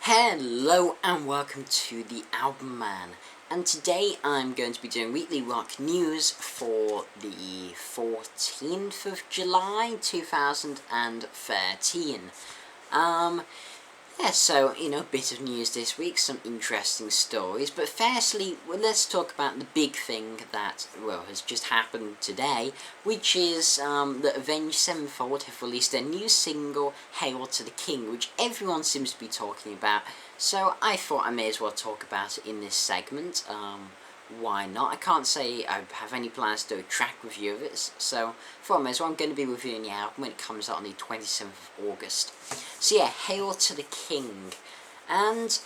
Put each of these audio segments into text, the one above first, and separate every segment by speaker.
Speaker 1: Hello and welcome to the Album Man, and today I'm going to be doing weekly rock news for the 14th of July 2013. So, a bit of news this week, some interesting stories, but firstly, let's talk about the big thing that, has just happened today, which is that Avenged Sevenfold have released their new single, Hail to the King, which everyone seems to be talking about, so I thought I may as well talk about it in this segment. Why not? I can't say I have any plans to do a track review of it, so for me, I'm going to be reviewing the album when it comes out on the 27th of August. So yeah, Hail to the King. And,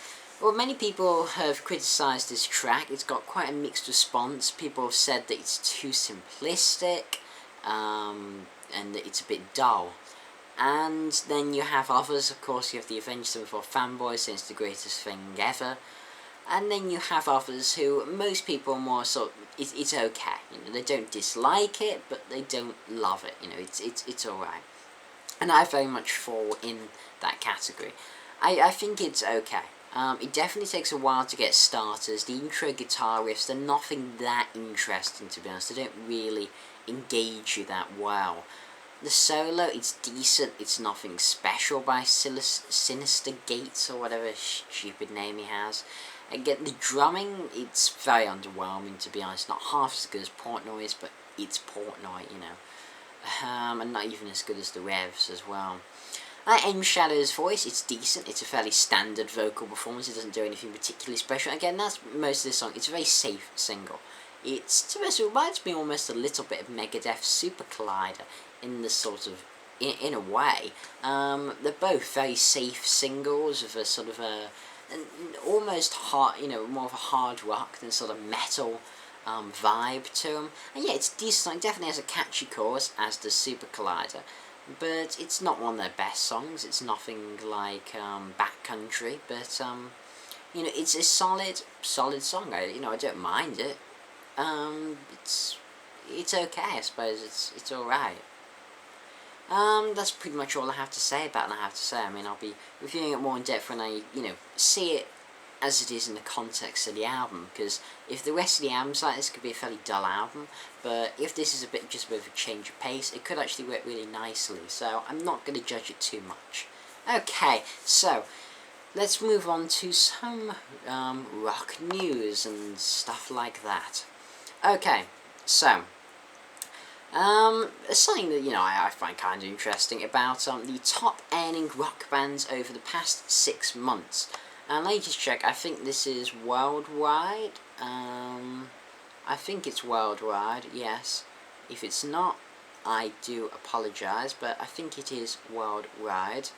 Speaker 1: many people have criticised this track. It's got quite a mixed response. People have said that it's too simplistic, and that it's a bit dull. And then you have others, of course, you have the Avenged Sevenfold fanboys saying it's the greatest thing ever. And then you have others who, most people are more sort of, it's okay. They don't dislike it, but they don't love it. It's alright. And I very much fall in that category. I think it's okay. It definitely takes a while to get started. The intro guitar riffs, they're nothing that interesting, to be honest. They don't really engage you that well. The solo, it's decent. It's nothing special by Sinister Gates, or whatever stupid name he has. Again, the drumming, it's very underwhelming, to be honest. Not half as good as Portnoy's, but it's Portnoy, and not even as good as the Revs as well. M Shadow's voice, it's decent. It's a fairly standard vocal performance. It doesn't do anything particularly special. Again, that's most of this song. It's a very safe single. It reminds me almost a little bit of Megadeth's Super Collider in the sort of, in a way. They're both very safe singles of a sort of a almost hard, more of a hard rock than sort of metal vibe to them. And yeah, it's decent. It definitely has a catchy chorus, as does Super Collider, but it's not one of their best songs. It's nothing like Backcountry, but it's a solid song. I don't mind it. It's okay, I suppose. It's alright. That's pretty much all I have to say about it. I'll be reviewing it more in depth when I, see it as it is in the context of the album, because if the rest of the album's like this, it could be a fairly dull album, but if this is just a bit of a change of pace, it could actually work really nicely, so I'm not going to judge it too much. Okay, so, let's move on to some, rock news and stuff like that. Okay, so, something that, I find kind of interesting about the top earning rock bands over the past 6 months. And let me just check, I think this is worldwide. I think it's worldwide, yes. If it's not, I do apologise, but I think it is worldwide.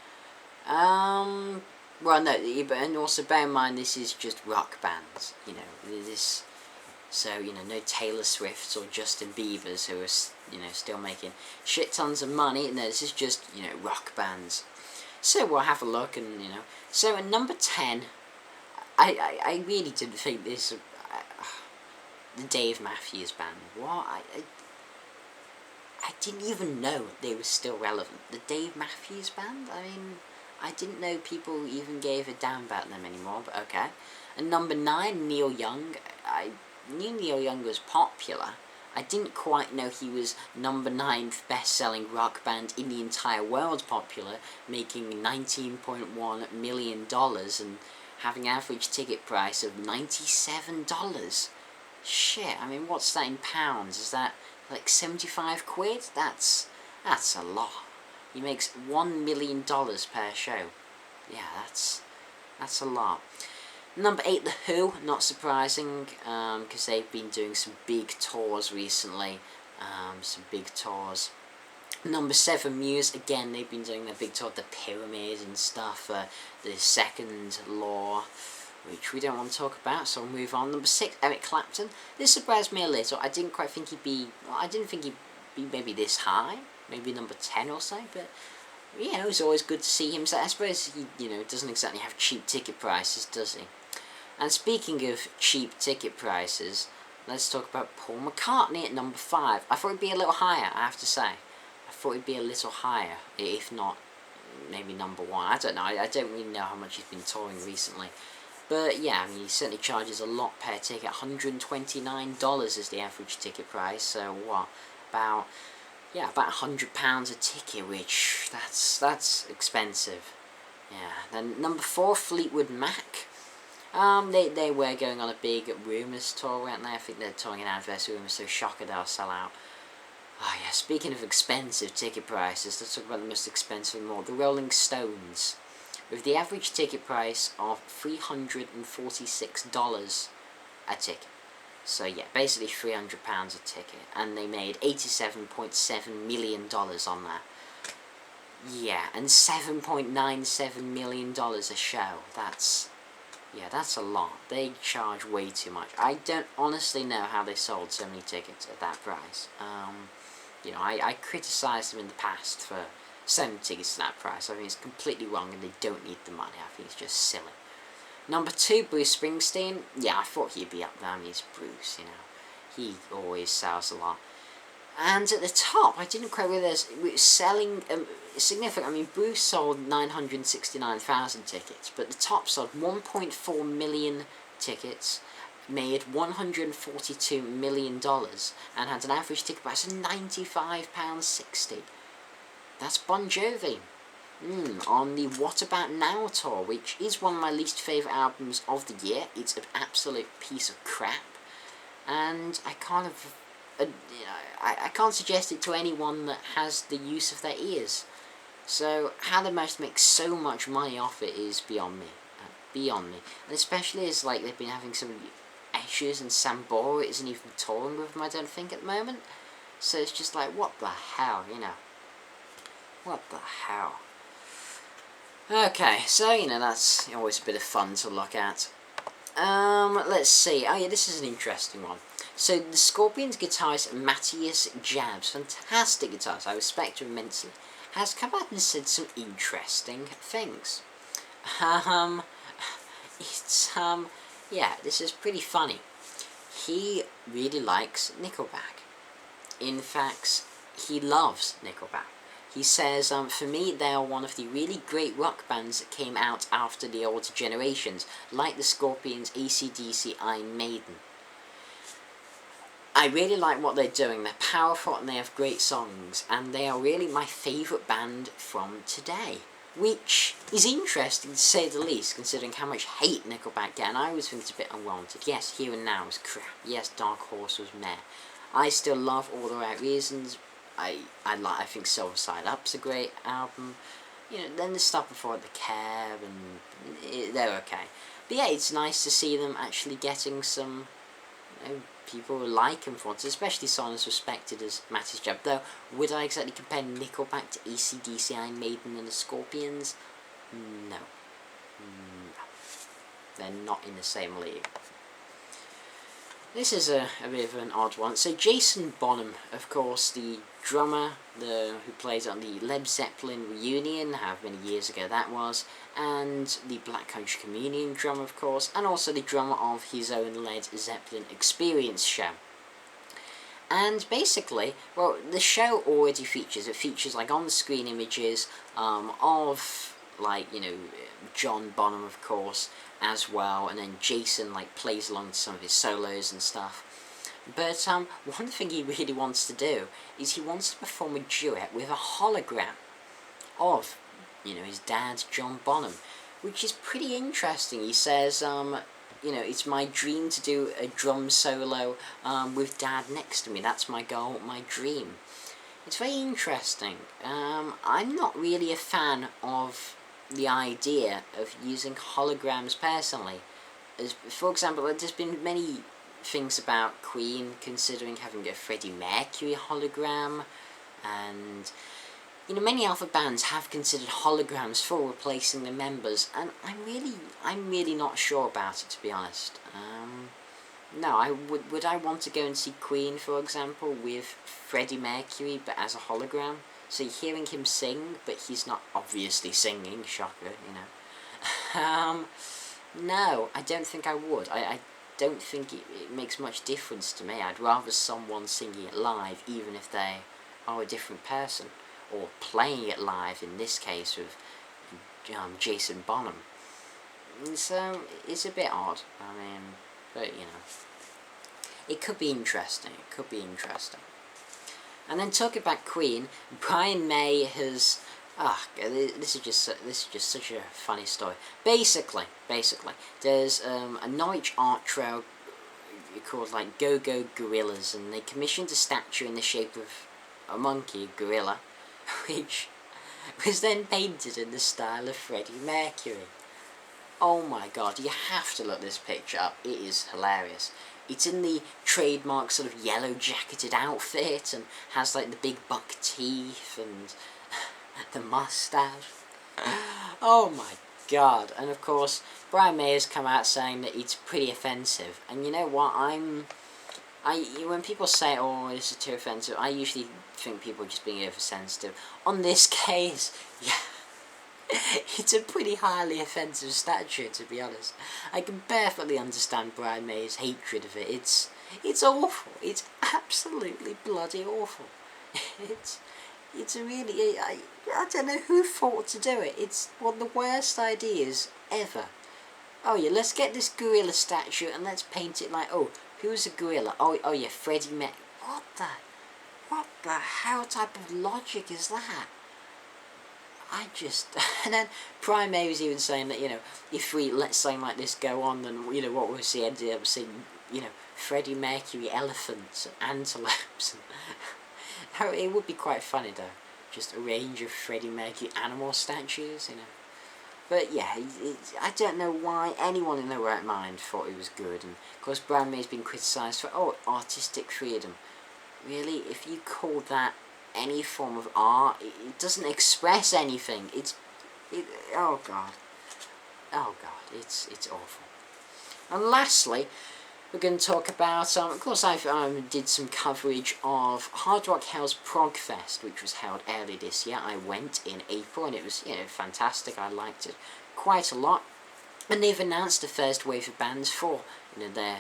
Speaker 1: And also bear in mind this is just rock bands, So, no Taylor Swifts or Justin Biebers who are, still making shit tons of money. No, this is just, rock bands. So we'll have a look and, So at number 10, I really didn't think this, the Dave Matthews Band. What? I didn't even know they were still relevant. The Dave Matthews Band? I didn't know people even gave a damn about them anymore, but okay. And number 9, Neil Young. I knew Neil Young was popular. I didn't quite know he was number 9th best-selling rock band in the entire world popular, making $19.1 million and having an average ticket price of $97. Shit, what's that in pounds? Is that like 75 quid? That's a lot. He makes $1 million per show. Yeah, that's a lot. Number 8, The Who, not surprising, because they've been doing some big tours recently, Number 7, Muse, again, they've been doing their big tour, the Pyramid and stuff, the Second Law, which we don't want to talk about, so we'll move on. Number 6, Eric Clapton. This surprised me a little. I didn't think he'd be maybe this high, maybe number 10 or so, but it was always good to see him. So I suppose he, doesn't exactly have cheap ticket prices, does he? And speaking of cheap ticket prices, let's talk about Paul McCartney at number 5. I thought it'd be a little higher, I have to say. I thought it'd be a little higher, if not maybe number one. I don't know. I don't really know how much he's been touring recently. But yeah, I mean, he certainly charges a lot per ticket. $129 is the average ticket price. So what? About £100 a ticket, which that's expensive. Yeah. Then number 4, Fleetwood Mac. They were going on a big Rumours tour, weren't they? I think they're touring an Anniversary Rumours, so shocker they'll sell out. Oh yeah, speaking of expensive ticket prices, let's talk about the most expensive more. The Rolling Stones, with the average ticket price of $346 a ticket. So yeah, basically £300 a ticket, and they made $87.7 million on that. Yeah, and $7.97 million a show. That's a lot. They charge way too much. I don't honestly know how they sold so many tickets at that price. I criticised them in the past for selling tickets to that price. I think it's completely wrong and they don't need the money. I think it's just silly. Number 2, Bruce Springsteen. Yeah, I thought he'd be up there. I mean, he's Bruce, He always sells a lot. And at the top, I didn't quite realize it was selling significant. I mean, Bruce sold 969,000 tickets, but the top sold 1.4 million tickets, made $142 million, and had an average ticket price of £95.60. That's Bon Jovi. On the What About Now tour, which is one of my least favourite albums of the year. It's an absolute piece of crap, and I can't suggest it to anyone that has the use of their ears. So how they managed to make so much money off it is beyond me. And especially as they've been having some issues, and Sambora isn't even touring with them, I don't think, at the moment. So it's just what the hell, What the hell? Okay, so, that's always a bit of fun to look at. Let's see. Oh yeah, this is an interesting one. So the Scorpions guitarist Matthias Jabs, fantastic guitarist, I respect him immensely, has come out and said some interesting things. This is pretty funny. He really likes Nickelback. In fact, he loves Nickelback. He says, for me, they are one of the really great rock bands that came out after the older generations, like the Scorpions, AC/DC, Iron Maiden. I really like what they're doing. They're powerful and they have great songs, and they are really my favourite band from today. Which is interesting to say the least, considering how much hate Nickelback get, and I always think it's a bit unwarranted. Yes, Here and Now was crap. Yes, Dark Horse was meh. I still love All the Right Reasons. I think Silver Side Up's a great album. Then the stuff before The Cab, and they're okay. But yeah, it's nice to see them actually getting some people who like him for it, especially someone as respected as Matthias Jabs. Though, would I exactly compare Nickelback to AC/DC, Iron Maiden, and the Scorpions? No. They're not in the same league. This is a bit of an odd one. So Jason Bonham, of course, the drummer who plays on the Led Zeppelin reunion, however many years ago that was, and the Black Country Communion drummer, of course, and also the drummer of his own Led Zeppelin Experience show. And basically, well, the show already features on-screen images of, John Bonham, of course, as well, and then Jason plays along to some of his solos and stuff. But one thing he really wants to do is he wants to perform a duet with a hologram of, his dad, John Bonham, which is pretty interesting. He says, it's my dream to do a drum solo with Dad next to me. That's my goal, my dream. It's very interesting. I'm not really a fan of the idea of using holograms personally. For example, there's been many things about Queen considering having a Freddie Mercury hologram, and many other bands have considered holograms for replacing the members, and I'm really not sure about it, to be honest. No, would I want to go and see Queen, for example, with Freddie Mercury but as a hologram? So you're hearing him sing, but he's not obviously singing, shocker, No, I don't think I would. I don't think it makes much difference to me. I'd rather someone singing it live, even if they are a different person, or playing it live, in this case, with Jason Bonham. So it's a bit odd. I mean, but you know, it could be interesting. It could be interesting. And then talking about Queen, Brian May has. This is just such a funny story. Basically, there's a Norwich art trail called like Go Go Gorillas, and they commissioned a statue in the shape of a monkey, gorilla, which was then painted in the style of Freddie Mercury. Oh my god, you have to look this picture up, it is hilarious. It's in the trademark sort of yellow jacketed outfit, and has like the big buck teeth and the moustache. Oh my god. And of course, Brian May has come out saying that it's pretty offensive. And you know what, when people say, oh, this is too offensive, I usually think people are just being oversensitive. On this case, yeah, it's a pretty highly offensive statue, to be honest. I can perfectly understand Brian May's hatred of it. It's awful. It's absolutely bloody awful. It's a really, I don't know who thought to do it. It's one of the worst ideas ever. Oh yeah, let's get this gorilla statue and let's paint it like, oh, who's a gorilla? Oh yeah, Freddie Mercury. What the hell type of logic is that? And then Brian May was even saying that, you know, if we let something like this go on, then, you know, what we'll see, ended up seeing, you know, Freddie Mercury elephants and antelopes. It would be quite funny though, just a range of Freddie Mercury animal statues, you know. But yeah, I don't know why anyone in their right mind thought it was good. And of course Brian May's been criticised for, oh, artistic freedom. Really, if you call that any form of art, it doesn't express anything. Oh god, it's awful. And lastly, we're going to talk about, of course I did some coverage of Hard Rock Hell's Prog Fest, which was held early this year. I went in April and it was, you know, fantastic. I liked it quite a lot. And they've announced the first wave of bands for, you know, their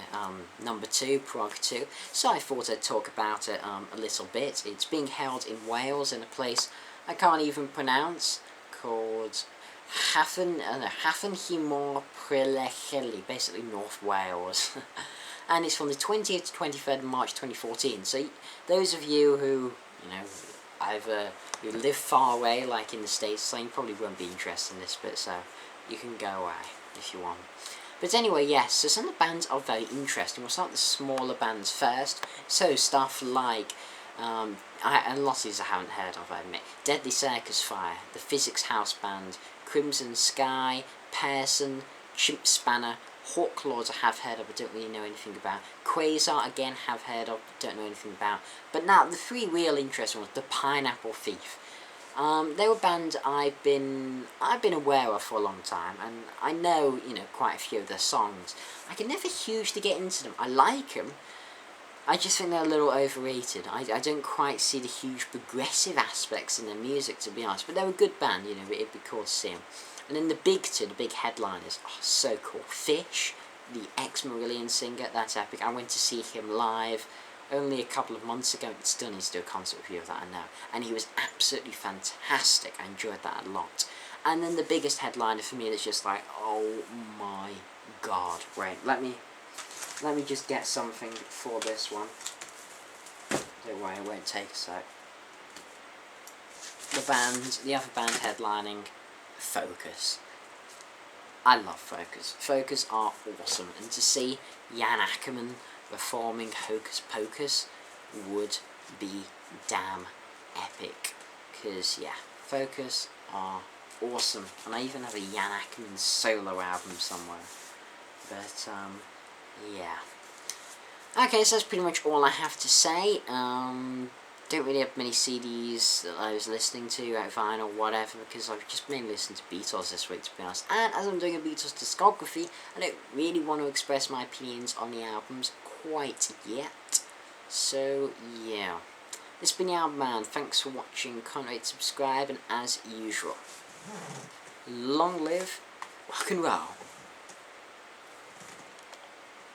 Speaker 1: number 2, Prog 2. So I thought I'd talk about it a little bit. It's being held in Wales in a place I can't even pronounce, called Hafan Hymor Prelecheli, basically North Wales. And it's from the 20th to 23rd of March 2014. So those of you who, you know, either who live far away, like in the States, so you probably won't be interested in this bit, so you can go away if you want. But anyway, yes, so some of the bands are very interesting. We'll start with the smaller bands first. So stuff like, and a lot of these I haven't heard of, I admit. Deadly Circus Fire, the Physics House Band, Crimson Sky, Pearson, Chimp Spanner, Hawk Lords I have heard of, but don't really know anything about. Quasar, again, have heard of, but don't know anything about. But now, the 3 real interesting ones, the Pineapple Thief. They were bands I've been aware of for a long time, and I know, you know, quite a few of their songs. I can never hugely get into them. I like them. I just think they're a little overrated. I don't quite see the huge progressive aspects in their music, to be honest. But they're a good band, you know, it'd be cool to see them. And then the big 2, the big headliners, oh, so cool. Fish, the ex-Marillion singer, that's epic. I went to see him live only a couple of months ago. Still needs to do a concert review of that, I know. And he was absolutely fantastic. I enjoyed that a lot. And then the biggest headliner for me that's just like, oh my god. Wait, let me just get something for this one. Don't worry, it won't take a sec. The other band headlining, Focus. I love Focus. Focus are awesome. And to see Jan Ackerman performing Hocus Pocus would be damn epic. Because, yeah, Focus are awesome. And I even have a Jan Ackerman solo album somewhere. But, yeah. Okay, so that's pretty much all I have to say. Don't really have many CDs that I was listening to, out vinyl, whatever, because I've just mainly listened to Beatles this week, to be honest. And as I'm doing a Beatles discography, I don't really want to express my opinions on the albums quite yet. So, yeah. This has been the Album Man. Thanks for watching. Can't wait to subscribe, and as usual, long live rock and roll.